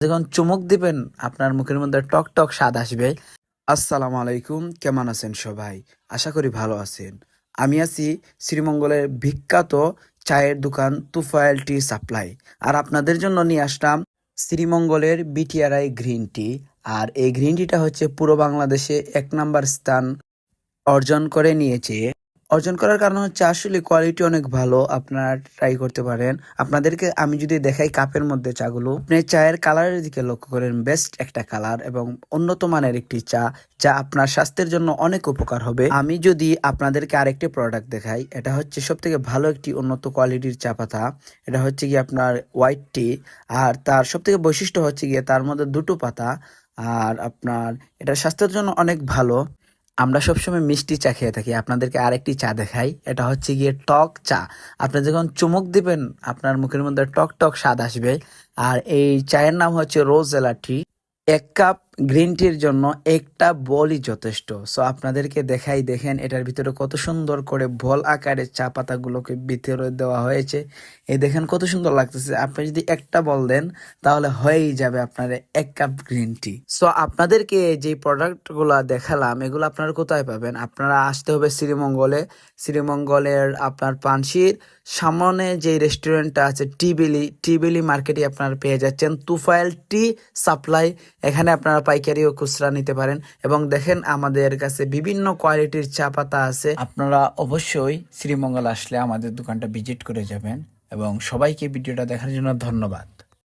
যখন চুমুক দিবেন আপনার মুখের মধ্যে টক টক স্বাদ আসবে। আসসালামু আলাইকুম, কেমন আছেন সবাই? আশা করি ভালো আছেন। আমি আছি শ্রীমঙ্গলের বিখ্যাত চায়ের দোকান তুফাইল টি সাপ্লাই। আর আপনাদের জন্য নিয়ে আসলাম শ্রীমঙ্গলের বিটিআরআই গ্রিন টি। আর এই গ্রিন টিটা হচ্ছে পুরো বাংলাদেশে ১ নাম্বার স্থান অর্জন করে নিয়েছে। অর্জন করার কারণ হচ্ছে আসলে কোয়ালিটি অনেক ভালো। আপনারা ট্রাই করতে পারেন। আপনাদেরকে আমি যদি দেখাই কাপের মধ্যে চাগুলো, আপনি চায়ের কালারের দিকে লক্ষ্য করেন। বেস্ট একটা কালার এবং উন্নত মানের একটি চা, যা আপনার স্বাস্থ্যের জন্য অনেক উপকার হবে। আমি যদি আপনাদেরকে আরেকটি প্রোডাক্ট দেখাই, এটা হচ্ছে সবথেকে ভালো একটি উন্নত কোয়ালিটির চা পাতা। এটা হচ্ছে গিয়ে আপনার হোয়াইট টি। আর তার সবথেকে বৈশিষ্ট্য হচ্ছে গিয়ে তার মধ্যে দুটো পাতা। আর আপনার এটা স্বাস্থ্যের জন্য অনেক ভালো। আমরা সবসময় মিষ্টি চা খেয়ে থাকি। আপনাদেরকে আরেকটি চা দেখাই। এটা হচ্ছে গিয়ে টক চা। আপনি যখন চুমুক দিবেন আপনার মুখের মধ্যে টক টক স্বাদ আসবে। আর এই চায়ের নাম হচ্ছে রোজেলা টি। ১ কাপ গ্রিন টির জন্য একটা বলই যথেষ্ট। সো আপনাদেরকে দেখাই, দেখেন এটার ভিতরে কত সুন্দর করে বল আকারে চা পাতাগুলোকে ভিতরে দেওয়া হয়েছে। এই দেখেন কত সুন্দর লাগতেছে। আপনি যদি একটা বল দেন তাহলে হয়েই যাবে আপনার ১ কাপ গ্রিন টি। সো আপনাদেরকে যে প্রোডাক্টগুলো দেখালাম এগুলো আপনারা কোথায় পাবেন? আপনারা আসতে হবে শ্রীমঙ্গলে। শ্রীমঙ্গলের আপনার পানশির সামনে যে রেস্টুরেন্টটা আছে টিবিলি মার্কেটে আপনারা পেয়ে যাচ্ছেন তুফাইল টি সাপ্লাই। এখানে আপনারা পাইকারি ও খুচরা নিতে পারেন। এবং দেখেন আমাদের কাছে বিভিন্ন কোয়ালিটির চা পাতা আছে। আপনারা অবশ্যই শ্রীমঙ্গল আসলে আমাদের দোকানটা ভিজিট করে যাবেন। এবং সবাইকে ভিডিওটা দেখার জন্য ধন্যবাদ।